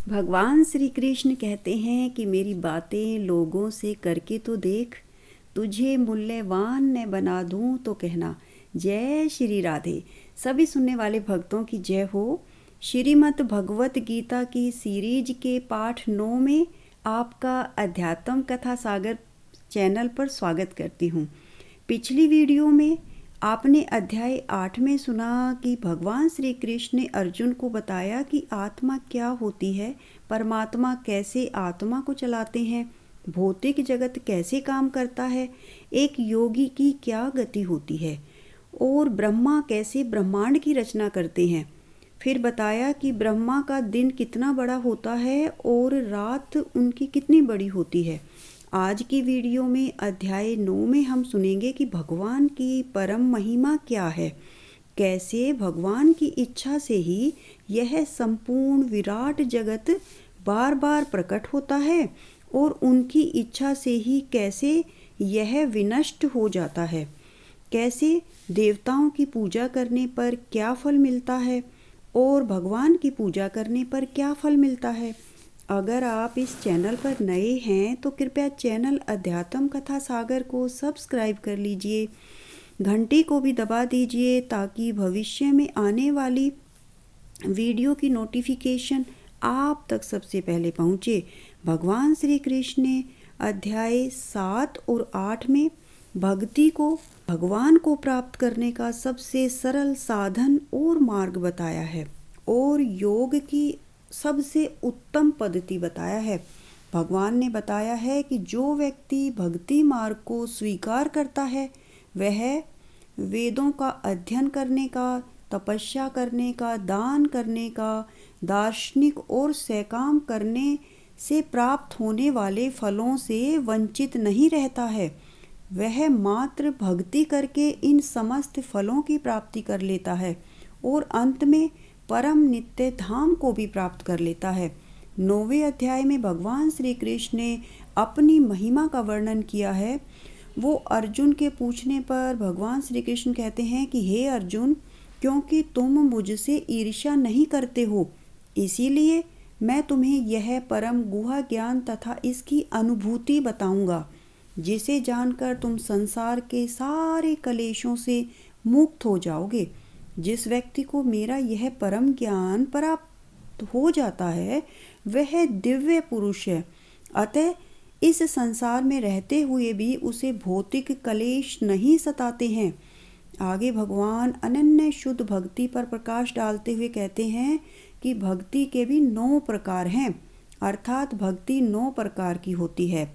भगवान श्री कृष्ण कहते हैं कि मेरी बातें लोगों से करके तो देख, तुझे मूल्यवान न बना दूं तो कहना। जय श्री राधे। सभी सुनने वाले भक्तों की जय हो। श्रीमद् भगवत गीता की सीरीज के पाठ 9 में आपका अध्यात्म कथा सागर चैनल पर स्वागत करती हूँ। पिछली वीडियो में आपने अध्याय 8 में सुना कि भगवान श्री कृष्ण ने अर्जुन को बताया कि आत्मा क्या होती है, परमात्मा कैसे आत्मा को चलाते हैं, भौतिक जगत कैसे काम करता है, एक योगी की क्या गति होती है और ब्रह्मा कैसे ब्रह्मांड की रचना करते हैं। फिर बताया कि ब्रह्मा का दिन कितना बड़ा होता है और रात उनकी कितनी बड़ी होती है। आज की वीडियो में अध्याय 9 में हम सुनेंगे कि भगवान की परम महिमा क्या है, कैसे भगवान की इच्छा से ही यह संपूर्ण विराट जगत बार बार प्रकट होता है और उनकी इच्छा से ही कैसे यह विनष्ट हो जाता है, कैसे देवताओं की पूजा करने पर क्या फल मिलता है और भगवान की पूजा करने पर क्या फल मिलता है। अगर आप इस चैनल पर नए हैं तो कृपया चैनल अध्यात्म कथा सागर को सब्सक्राइब कर लीजिए, घंटी को भी दबा दीजिए ताकि भविष्य में आने वाली वीडियो की नोटिफिकेशन आप तक सबसे पहले पहुँचे। भगवान श्री कृष्ण ने अध्याय 7 और 8 में भक्ति को भगवान को प्राप्त करने का सबसे सरल साधन और मार्ग बताया है और योग की सबसे उत्तम पद्धति बताया है। भगवान ने बताया है कि जो व्यक्ति भक्ति मार्ग को स्वीकार करता है वह वेदों का अध्ययन करने का, तपस्या करने का, दान करने का, दार्शनिक और सकाम करने से प्राप्त होने वाले फलों से वंचित नहीं रहता है। वह मात्र भक्ति करके इन समस्त फलों की प्राप्ति कर लेता है और अंत में परम नित्य धाम को भी प्राप्त कर लेता है। 9वें अध्याय में भगवान श्री कृष्ण ने अपनी महिमा का वर्णन किया है। वो अर्जुन के पूछने पर भगवान श्री कृष्ण कहते हैं कि हे अर्जुन, क्योंकि तुम मुझसे ईर्ष्या नहीं करते हो, इसीलिए मैं तुम्हें यह परम गुहा ज्ञान तथा इसकी अनुभूति बताऊंगा, जिसे जानकर तुम संसार के सारे कलेशों से मुक्त हो जाओगे। जिस व्यक्ति को मेरा यह परम ज्ञान प्राप्त हो जाता है वह दिव्य पुरुष है। अतः इस संसार में रहते हुए भी उसे भौतिक कलेश नहीं सताते हैं। आगे भगवान अनन्य शुद्ध भक्ति पर प्रकाश डालते हुए कहते हैं कि भक्ति के भी 9 प्रकार हैं, अर्थात भक्ति 9 प्रकार की होती है।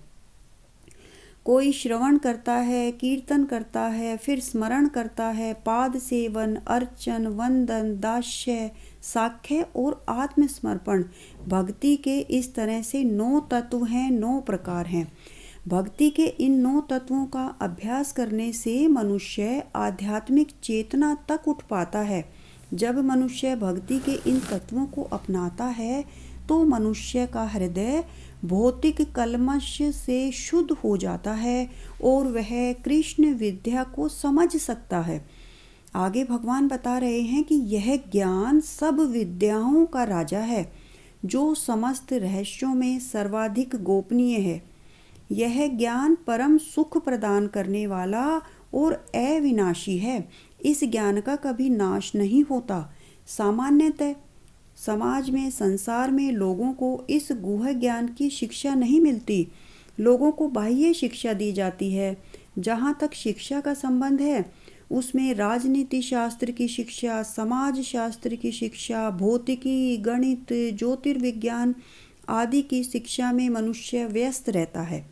कोई श्रवण करता है, कीर्तन करता है, फिर स्मरण करता है, पाद सेवन, अर्चन, वंदन, दास्य, साख्य और आत्मसमर्पण। भक्ति के इस तरह से 9 तत्व हैं, 9 प्रकार हैं। भक्ति के इन 9 तत्वों का अभ्यास करने से मनुष्य आध्यात्मिक चेतना तक उठ पाता है। जब मनुष्य भक्ति के इन तत्वों को अपनाता है तो मनुष्य का हृदय भौतिक कल्मश से शुद्ध हो जाता है और वह कृष्ण विद्या को समझ सकता है। आगे भगवान बता रहे हैं कि यह ज्ञान सब विद्याओं का राजा है, जो समस्त रहस्यों में सर्वाधिक गोपनीय है। यह ज्ञान परम सुख प्रदान करने वाला और अविनाशी है। इस ज्ञान का कभी नाश नहीं होता। सामान्यतः समाज में, संसार में लोगों को इस गुह्य ज्ञान की शिक्षा नहीं मिलती। लोगों को बाह्य शिक्षा दी जाती है। जहाँ तक शिक्षा का संबंध है उसमें राजनीति शास्त्र की शिक्षा, समाज शास्त्र की शिक्षा, भौतिकी, गणित, ज्योतिर्विज्ञान आदि की शिक्षा में मनुष्य व्यस्त रहता है।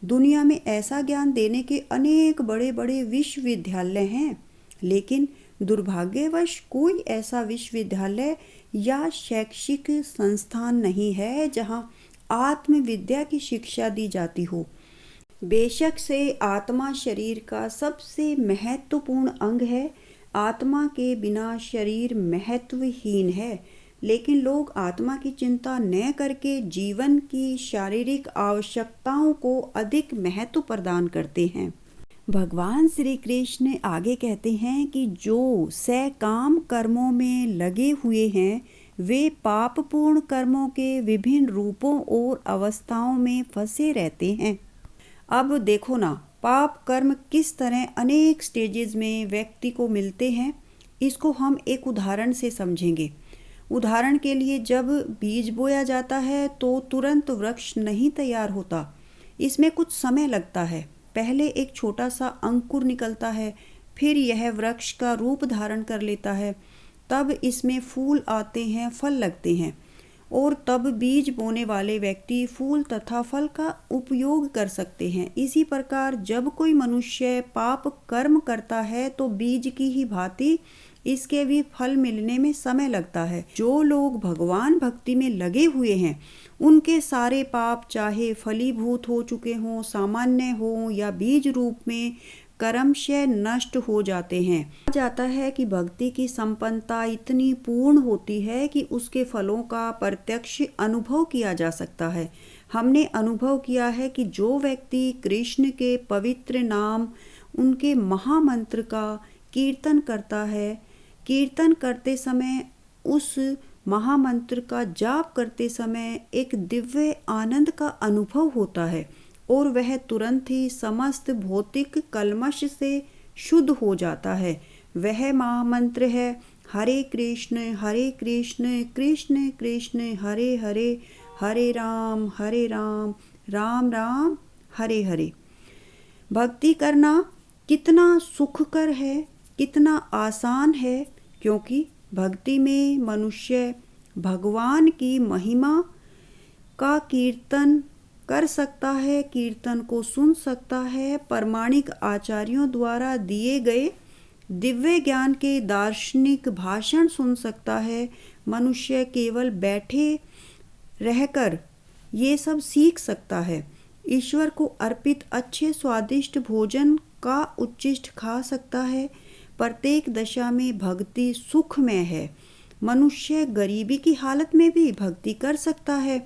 दुनिया में ऐसा ज्ञान देने के अनेक बड़े बड़े विश्वविद्यालय हैं, लेकिन दुर्भाग्यवश कोई ऐसा विश्वविद्यालय या शैक्षिक संस्थान नहीं है जहां आत्मविद्या की शिक्षा दी जाती हो। बेशक से आत्मा शरीर का सबसे महत्वपूर्ण अंग है। आत्मा के बिना शरीर महत्वहीन है, लेकिन लोग आत्मा की चिंता न करके जीवन की शारीरिक आवश्यकताओं को अधिक महत्व प्रदान करते हैं। भगवान श्री कृष्ण आगे कहते हैं कि जो सकाम कर्मों में लगे हुए हैं वे पापपूर्ण कर्मों के विभिन्न रूपों और अवस्थाओं में फंसे रहते हैं। अब देखो ना, पाप कर्म किस तरह अनेक स्टेजेस में व्यक्ति को मिलते हैं, इसको हम एक उदाहरण से समझेंगे। उदाहरण के लिए, जब बीज बोया जाता है तो तुरंत वृक्ष नहीं तैयार होता, इसमें कुछ समय लगता है। पहले एक छोटा सा अंकुर निकलता है, फिर यह वृक्ष का रूप धारण कर लेता है, तब इसमें फूल आते हैं, फल लगते हैं, और तब बीज बोने वाले व्यक्ति फूल तथा फल का उपयोग कर सकते हैं। इसी प्रकार जब कोई मनुष्य पाप कर्म करता है तो बीज की ही भांति इसके भी फल मिलने में समय लगता है। जो लोग भगवान भक्ति में लगे हुए हैं, उनके सारे पाप चाहे फलीभूत हो चुके हों, सामान्य हों या बीज रूप में कर्मशः नष्ट हो जाते हैं। कहा जाता है कि भक्ति की संपन्नता इतनी पूर्ण होती है कि उसके फलों का प्रत्यक्ष अनुभव किया जा सकता है। हमने अनुभव किया है कि जो व्यक्ति कृष्ण के पवित्र नाम, उनके महामंत्र का कीर्तन करता है, कीर्तन करते समय, उस महामंत्र का जाप करते समय एक दिव्य आनंद का अनुभव होता है और वह तुरंत ही समस्त भौतिक कल्मश से शुद्ध हो जाता है। वह महामंत्र है हरे कृष्ण कृष्ण कृष्ण हरे हरे, हरे राम राम राम हरे हरे। भक्ति करना कितना सुखकर है, कितना आसान है, क्योंकि भक्ति में मनुष्य भगवान की महिमा का कीर्तन कर सकता है, कीर्तन को सुन सकता है, प्रमाणिक आचार्यों द्वारा दिए गए दिव्य ज्ञान के दार्शनिक भाषण सुन सकता है। मनुष्य केवल बैठे रहकर ये सब सीख सकता है। ईश्वर को अर्पित अच्छे स्वादिष्ट भोजन का उच्छिष्ट खा सकता है। प्रत्येक दशा में भक्ति सुखमय है। मनुष्य गरीबी की हालत में भी भक्ति कर सकता है।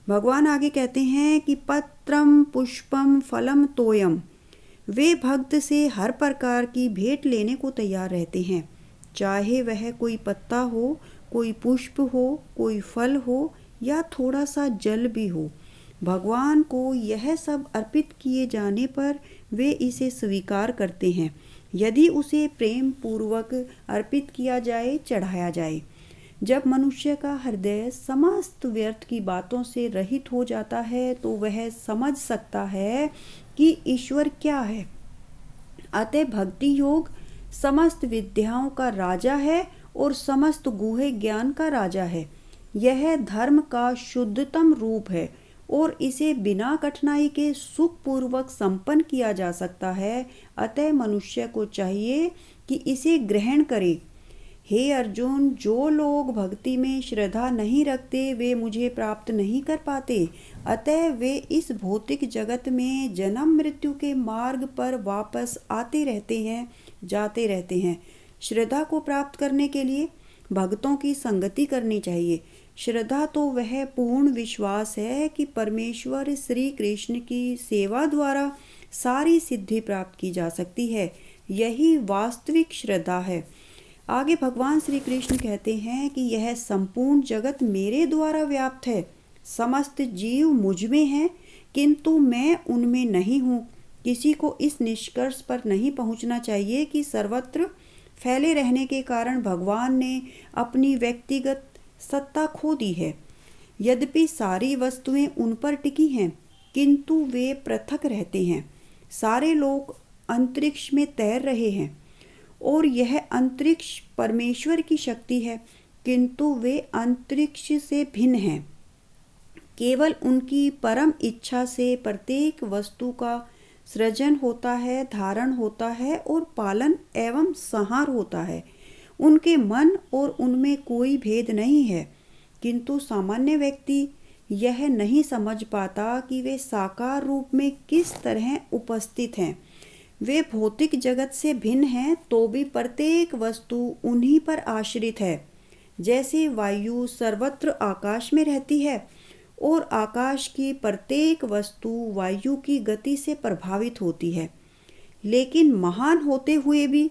भगवान आगे कहते हैं कि पत्रम पुष्पम फलम तोयम, वे भक्त से हर प्रकार की भेंट लेने को तैयार रहते हैं, चाहे वह कोई पत्ता हो, कोई पुष्प हो, कोई फल हो या थोड़ा सा जल भी हो। भगवान को यह सब अर्पित किए जाने पर वे इसे स्वीकार करते हैं, यदि उसे प्रेम पूर्वक अर्पित किया जाए, चढ़ाया जाए। जब मनुष्य का हृदय समस्त व्यर्थ की बातों से रहित हो जाता है तो वह समझ सकता है कि ईश्वर क्या है। अतः भक्ति योग समस्त विद्याओं का राजा है और समस्त गूढ़ ज्ञान का राजा है। यह धर्म का शुद्धतम रूप है और इसे बिना कठिनाई के सुखपूर्वक संपन्न किया जा सकता है। अतः मनुष्य को चाहिए कि इसे ग्रहण करे। हे अर्जुन, जो लोग भक्ति में श्रद्धा नहीं रखते वे मुझे प्राप्त नहीं कर पाते। अतः वे इस भौतिक जगत में जन्म मृत्यु के मार्ग पर वापस आते रहते हैं, जाते रहते हैं। श्रद्धा को प्राप्त करने के लिए भक्तों की संगति करनी चाहिए। श्रद्धा तो वह पूर्ण विश्वास है कि परमेश्वर श्री कृष्ण की सेवा द्वारा सारी सिद्धि प्राप्त की जा सकती है। यही वास्तविक श्रद्धा है। आगे भगवान श्री कृष्ण कहते हैं कि यह संपूर्ण जगत मेरे द्वारा व्याप्त है। समस्त जीव मुझ में हैं, किंतु मैं उनमें नहीं हूँ। किसी को इस निष्कर्ष पर नहीं पहुँचना चाहिए कि सर्वत्र फैले रहने के कारण भगवान ने अपनी व्यक्तिगत सत्ता खो दी है। यद्यपि सारी वस्तुएं उन पर टिकी हैं, किंतु वे पृथक रहते हैं। सारे लोग अंतरिक्ष में तैर रहे हैं और यह अंतरिक्ष परमेश्वर की शक्ति है, किंतु वे अंतरिक्ष से भिन्न हैं। केवल उनकी परम इच्छा से प्रत्येक वस्तु का सृजन होता है, धारण होता है और पालन एवं संहार होता है। उनके मन और उनमें कोई भेद नहीं है, किंतु सामान्य व्यक्ति यह नहीं समझ पाता कि वे साकार रूप में किस तरह उपस्थित हैं। वे भौतिक जगत से भिन्न हैं तो भी प्रत्येक वस्तु उन्हीं पर आश्रित है। जैसे वायु सर्वत्र आकाश में रहती है और आकाश की प्रत्येक वस्तु वायु की गति से प्रभावित होती है, लेकिन महान होते हुए भी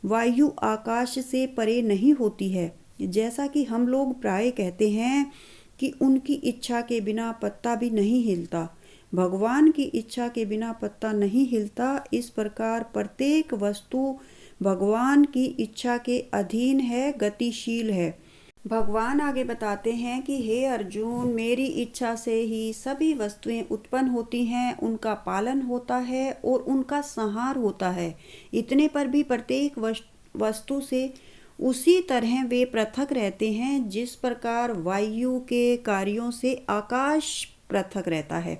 वायु आकाश से परे नहीं होती है। जैसा कि हम लोग प्राय कहते हैं कि उनकी इच्छा के बिना पत्ता भी नहीं हिलता, भगवान की इच्छा के बिना पत्ता नहीं हिलता। इस प्रकार प्रत्येक वस्तु भगवान की इच्छा के अधीन है, गतिशील है। भगवान आगे बताते हैं कि हे अर्जुन, मेरी इच्छा से ही सभी वस्तुएं उत्पन्न होती हैं, उनका पालन होता है और उनका संहार होता है। इतने पर भी प्रत्येक वस्तु से उसी तरह वे पृथक रहते हैं जिस प्रकार वायु के कार्यों से आकाश पृथक रहता है।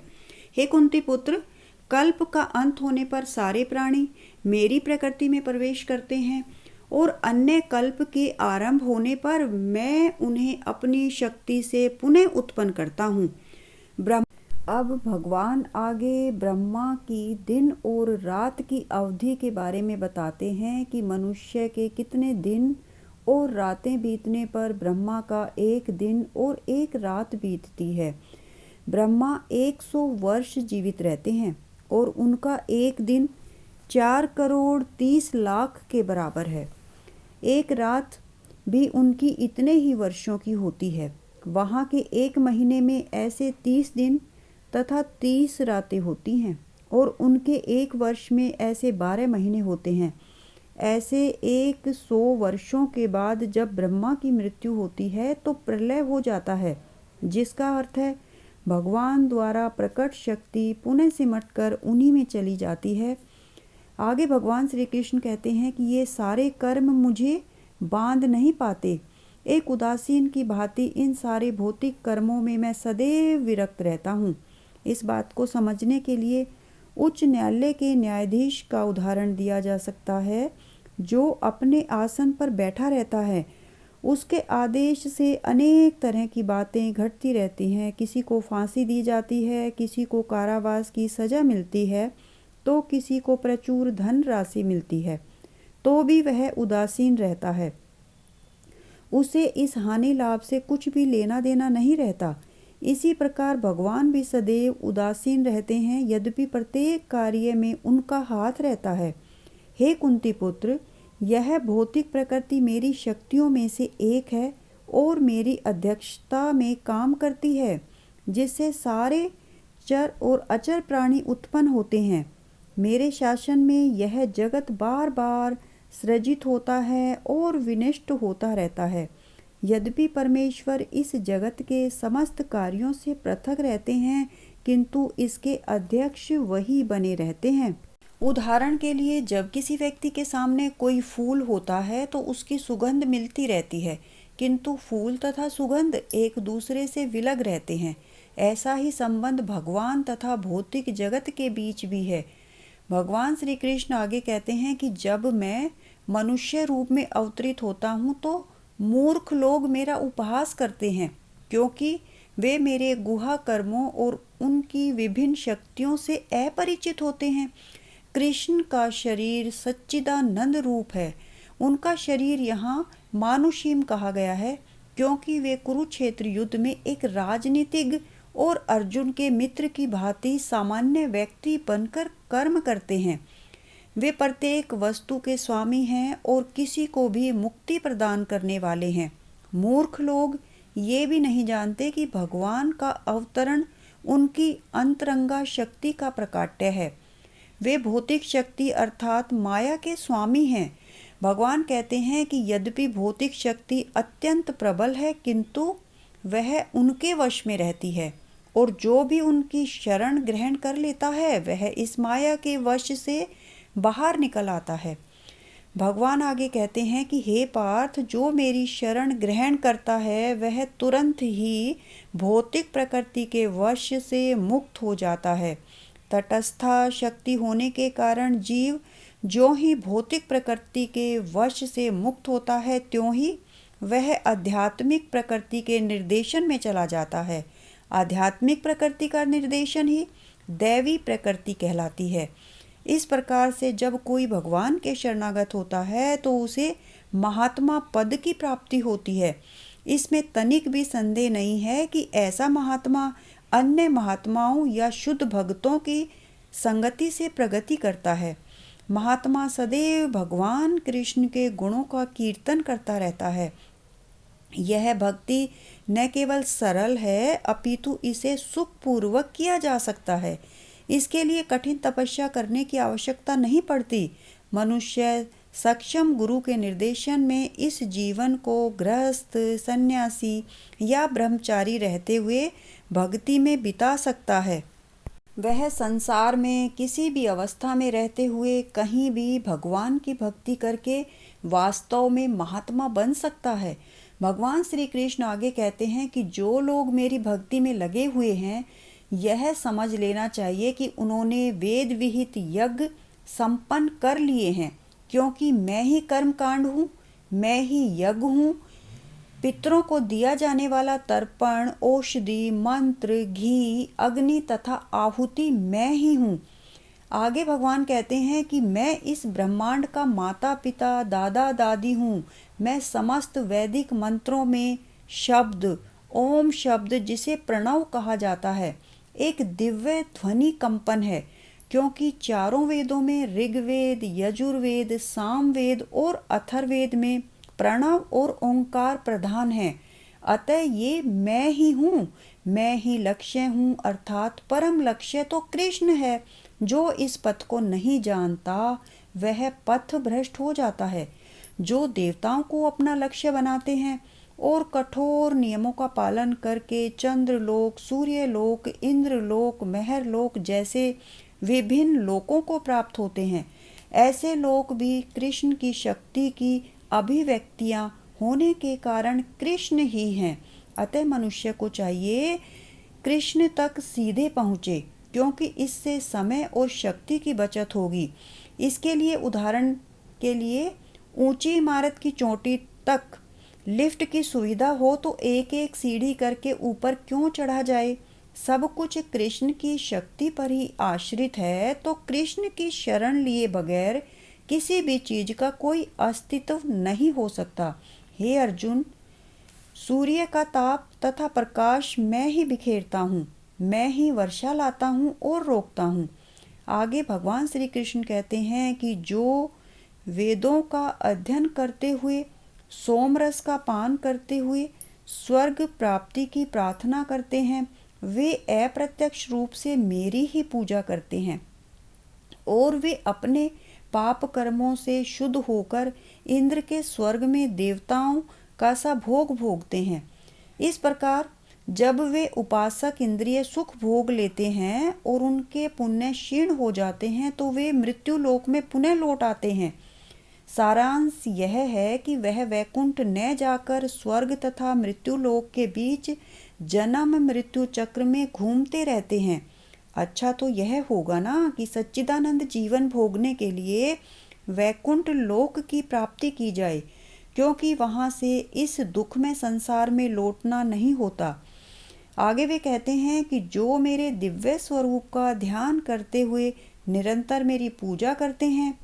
हे कुंती पुत्र, कल्प का अंत होने पर सारे प्राणी मेरी प्रकृति में प्रवेश करते हैं और अन्य कल्प के आरंभ होने पर मैं उन्हें अपनी शक्ति से पुनः उत्पन्न करता हूँ। अब भगवान आगे ब्रह्मा की दिन और रात की अवधि के बारे में बताते हैं कि मनुष्य के कितने दिन और रातें बीतने पर ब्रह्मा का एक दिन और एक रात बीतती है। ब्रह्मा 100 वर्ष जीवित रहते हैं और उनका एक दिन 4,30,00,000 के बराबर है। एक रात भी उनकी इतने ही वर्षों की होती है। वहाँ के एक महीने में ऐसे 30 दिन तथा 30 रातें होती हैं और उनके एक वर्ष में ऐसे 12 महीने होते हैं। ऐसे 100 वर्षों के बाद जब ब्रह्मा की मृत्यु होती है तो प्रलय हो जाता है, जिसका अर्थ है भगवान द्वारा प्रकट शक्ति पुनः सिमटकर उन्हीं में चली जाती है। आगे भगवान श्री कृष्ण कहते हैं कि ये सारे कर्म मुझे बांध नहीं पाते। एक उदासीन की भांति इन सारे भौतिक कर्मों में मैं सदैव विरक्त रहता हूँ। इस बात को समझने के लिए उच्च न्यायालय के न्यायाधीश का उदाहरण दिया जा सकता है, जो अपने आसन पर बैठा रहता है। उसके आदेश से अनेक तरह की बातें घटती रहती हैं। किसी को फांसी दी जाती है, किसी को कारावास की सज़ा मिलती है, तो किसी को प्रचुर धन राशि मिलती है, तो भी वह उदासीन रहता है। उसे इस हानि लाभ से कुछ भी लेना देना नहीं रहता। इसी प्रकार भगवान भी सदैव उदासीन रहते हैं, यद्यपि प्रत्येक कार्य में उनका हाथ रहता है। हे कुंती पुत्र, यह भौतिक प्रकृति मेरी शक्तियों में से एक है और मेरी अध्यक्षता में काम करती है, जिससे सारे चर और अचर प्राणी उत्पन्न होते हैं। मेरे शासन में यह जगत बार बार सृजित होता है और विनष्ट होता रहता है। यद्यपि परमेश्वर इस जगत के समस्त कार्यों से पृथक रहते हैं, किंतु इसके अध्यक्ष वही बने रहते हैं। उदाहरण के लिए, जब किसी व्यक्ति के सामने कोई फूल होता है तो उसकी सुगंध मिलती रहती है, किंतु फूल तथा सुगंध एक दूसरे से विलग रहते हैं। ऐसा ही संबंध भगवान तथा भौतिक जगत के बीच भी है। भगवान श्री कृष्ण आगे कहते हैं कि जब मैं मनुष्य रूप में अवतरित होता हूँ तो मूर्ख लोग मेरा उपहास करते हैं, क्योंकि वे मेरे गुहा कर्मों और उनकी विभिन्न शक्तियों से अपरिचित होते हैं। कृष्ण का शरीर सच्चिदानंद रूप है। उनका शरीर यहाँ मानुषीम कहा गया है, क्योंकि वे कुरुक्षेत्र युद्ध में एक राजनीतिज्ञ और अर्जुन के मित्र की भांति सामान्य व्यक्ति बनकर कर्म करते हैं। वे प्रत्येक वस्तु के स्वामी हैं और किसी को भी मुक्ति प्रदान करने वाले हैं। मूर्ख लोग ये भी नहीं जानते कि भगवान का अवतरण उनकी अंतरंगा शक्ति का प्रकाट्य है। वे भौतिक शक्ति अर्थात माया के स्वामी हैं। भगवान कहते हैं कि यद्यपि भौतिक शक्ति अत्यंत प्रबल है, किंतु वह उनके वश में रहती है और जो भी उनकी शरण ग्रहण कर लेता है वह इस माया के वश से बाहर निकल आता है। भगवान आगे कहते हैं कि हे पार्थ, जो मेरी शरण ग्रहण करता है वह तुरंत ही भौतिक प्रकृति के वश से मुक्त हो जाता है। तटस्था शक्ति होने के कारण जीव जो ही भौतिक प्रकृति के वश से मुक्त होता है, त्यों ही वह आध्यात्मिक प्रकृति के निर्देशन में चला जाता है। आध्यात्मिक प्रकृति का निर्देशन ही दैवी प्रकृति कहलाती है। इस प्रकार से जब कोई भगवान के शरणागत होता है तो उसे महात्मा पद की प्राप्ति होती है। इसमें तनिक भी संदेह नहीं है कि ऐसा महात्मा अन्य महात्माओं या शुद्ध भक्तों की संगति से प्रगति करता है। महात्मा सदैव भगवान कृष्ण के गुणों का कीर्तन करता रहता है। यह भक्ति न केवल सरल है अपितु इसे सुखपूर्वक किया जा सकता है। इसके लिए कठिन तपस्या करने की आवश्यकता नहीं पड़ती। मनुष्य सक्षम गुरु के निर्देशन में इस जीवन को गृहस्थ, सन्यासी या ब्रह्मचारी रहते हुए भक्ति में बिता सकता है। वह संसार में किसी भी अवस्था में रहते हुए कहीं भी भगवान की भक्ति करके वास्तव में महात्मा बन सकता है। भगवान श्री कृष्ण आगे कहते हैं कि जो लोग मेरी भक्ति में लगे हुए हैं, यह समझ लेना चाहिए कि उन्होंने वेद विहित यज्ञ संपन्न कर लिए हैं, क्योंकि मैं ही कर्मकांड हूँ, मैं ही यज्ञ हूँ। पितरों को दिया जाने वाला तर्पण, औषधि, मंत्र, घी, अग्नि तथा आहुति मैं ही हूँ। आगे भगवान कहते हैं कि मैं इस ब्रह्मांड का माता पिता, दादा दादी हूँ। मैं समस्त वैदिक मंत्रों में शब्द, ओम शब्द जिसे प्रणव कहा जाता है, एक दिव्य ध्वनि कंपन है, क्योंकि चारों वेदों में ऋग्वेद, यजुर्वेद, सामवेद और अथर्ववेद में प्रणव और ओंकार प्रधान है। अतः ये मैं ही हूँ, मैं ही लक्ष्य हूँ, अर्थात परम लक्ष्य तो कृष्ण है। जो इस पथ को नहीं जानता वह पथ भ्रष्ट हो जाता है। जो देवताओं को अपना लक्ष्य बनाते हैं और कठोर नियमों का पालन करके चंद्रलोक, सूर्यलोक, इंद्रलोक, महरलोक जैसे विभिन्न लोकों को प्राप्त होते हैं, ऐसे लोक भी कृष्ण की शक्ति की अभिव्यक्तियां होने के कारण कृष्ण ही हैं। अतः मनुष्य को चाहिए कृष्ण तक सीधे पहुँचे, क्योंकि इससे समय और शक्ति की बचत होगी। इसके लिए उदाहरण के लिए ऊंची इमारत की चोटी तक लिफ्ट की सुविधा हो तो एक एक सीढ़ी करके ऊपर क्यों चढ़ा जाए। सब कुछ कृष्ण की शक्ति पर ही आश्रित है, तो कृष्ण की शरण लिए बगैर किसी भी चीज का कोई अस्तित्व नहीं हो सकता। हे अर्जुन, सूर्य का ताप तथा प्रकाश मैं ही बिखेरता हूँ, मैं ही वर्षा लाता हूँ और रोकता हूँ। आगे भगवान श्री कृष्ण कहते हैं कि जो वेदों का अध्ययन करते हुए, सोमरस का पान करते हुए स्वर्ग प्राप्ति की प्रार्थना करते हैं, वे अप्रत्यक्ष रूप से मेरी ही पूजा करते हैं और वे अपने पाप कर्मों से शुद्ध होकर इंद्र के स्वर्ग में देवताओं का सा भोग भोगते हैं। इस प्रकार जब वे उपासक इंद्रिय सुख भोग लेते हैं और उनके पुण्य क्षीण हो जाते हैं, तो वे मृत्यु लोक में पुनः लौट आते हैं। सारांश यह है कि वह वैकुंठ न जाकर स्वर्ग तथा मृत्यु लोक के बीच जन्म मृत्यु चक्र में घूमते रहते हैं। अच्छा तो यह होगा ना कि सच्चिदानंद जीवन भोगने के लिए वैकुंठ लोक की प्राप्ति की जाए, क्योंकि वहाँ से इस दुख में संसार में लौटना नहीं होता। आगे वे कहते हैं कि जो मेरे दिव्य स्वरूप का ध्यान करते हुए निरंतर मेरी पूजा करते हैं,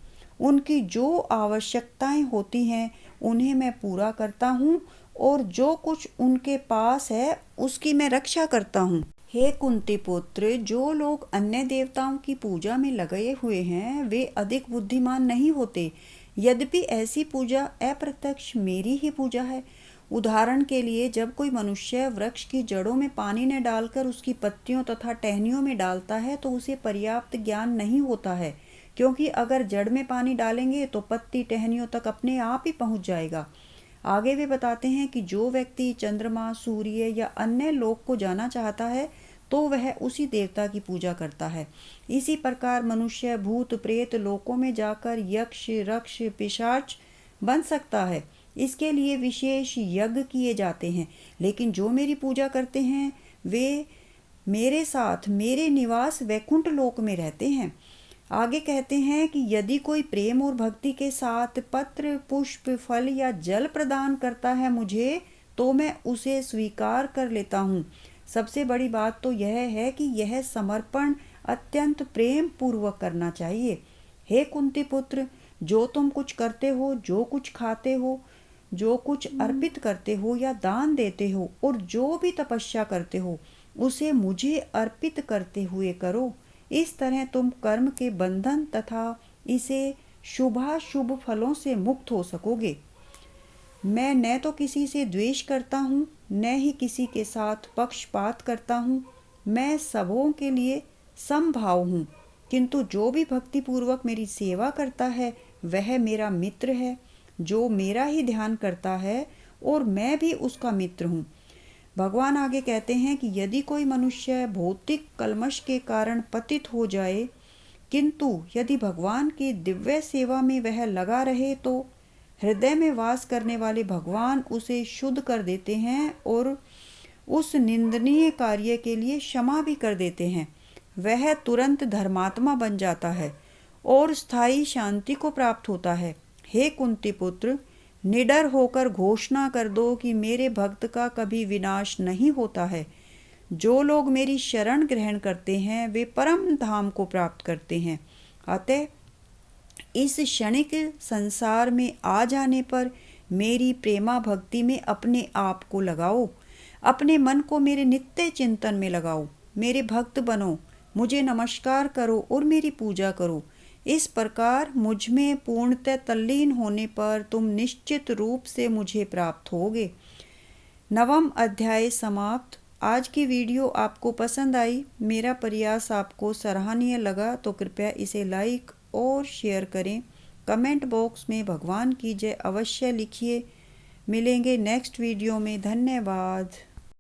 उनकी जो आवश्यकताएं होती हैं उन्हें मैं पूरा करता हूँ और जो कुछ उनके पास है उसकी मैं रक्षा करता हूँ। हे कुंती पुत्र, जो लोग अन्य देवताओं की पूजा में लगे हुए हैं वे अधिक बुद्धिमान नहीं होते, यद्यपि ऐसी पूजा अप्रत्यक्ष मेरी ही पूजा है। उदाहरण के लिए जब कोई मनुष्य वृक्ष की जड़ों में पानी न डालकर उसकी पत्तियों तथा टहनियों में डालता है तो उसे पर्याप्त ज्ञान नहीं होता है, क्योंकि अगर जड़ में पानी डालेंगे तो पत्ती टहनियों तक अपने आप ही पहुंच जाएगा। आगे वे बताते हैं कि जो व्यक्ति चंद्रमा, सूर्य या अन्य लोक को जाना चाहता है तो वह उसी देवता की पूजा करता है। इसी प्रकार मनुष्य भूत प्रेत लोकों में जाकर यक्ष, रक्ष, पिशाच बन सकता है। इसके लिए विशेष यज्ञ किए जाते हैं, लेकिन जो मेरी पूजा करते हैं वे मेरे साथ मेरे निवास वैकुंठ लोक में रहते हैं। आगे कहते हैं कि यदि कोई प्रेम और भक्ति के साथ पत्र, पुष्प, फल या जल प्रदान करता है मुझे, तो मैं उसे स्वीकार कर लेता हूँ। सबसे बड़ी बात तो यह है कि यह समर्पण अत्यंत प्रेम पूर्वक करना चाहिए। हे कुंती पुत्र, जो तुम कुछ करते हो, जो कुछ खाते हो, जो कुछ अर्पित करते हो या दान देते हो और जो भी तपस्या करते हो, उसे मुझे अर्पित करते हुए करो। इस तरह तुम कर्म के बंधन तथा इसे शुभाशुभ फलों से मुक्त हो सकोगे। मैं न तो किसी से द्वेष करता हूँ, न ही किसी के साथ पक्षपात करता हूँ। मैं सबों के लिए समभाव हूँ, किंतु जो भी भक्तिपूर्वक मेरी सेवा करता है वह मेरा मित्र है, जो मेरा ही ध्यान करता है और मैं भी उसका मित्र हूँ। भगवान आगे कहते हैं कि यदि कोई मनुष्य भौतिक कलमश के कारण पतित हो जाए, किंतु यदि भगवान की दिव्य सेवा में वह लगा रहे तो हृदय में वास करने वाले भगवान उसे शुद्ध कर देते हैं और उस निंदनीय कार्य के लिए क्षमा भी कर देते हैं। वह तुरंत धर्मात्मा बन जाता है और स्थायी शांति को प्राप्त होता है। हे कुंती पुत्र, निडर होकर घोषणा कर दो कि मेरे भक्त का कभी विनाश नहीं होता है। जो लोग मेरी शरण ग्रहण करते हैं वे परम धाम को प्राप्त करते हैं। अतः इस क्षणिक संसार में आ जाने पर मेरी प्रेमा भक्ति में अपने आप को लगाओ, अपने मन को मेरे नित्य चिंतन में लगाओ। मेरे भक्त बनो, मुझे नमस्कार करो और मेरी पूजा करो। इस प्रकार मुझ में पूर्णतः तल्लीन होने पर तुम निश्चित रूप से मुझे प्राप्त होगे। 9वां अध्याय समाप्त। आज की वीडियो आपको पसंद आई, मेरा प्रयास आपको सराहनीय लगा तो कृपया इसे लाइक और शेयर करें। कमेंट बॉक्स में भगवान की जय अवश्य लिखिए। मिलेंगे नेक्स्ट वीडियो में। धन्यवाद।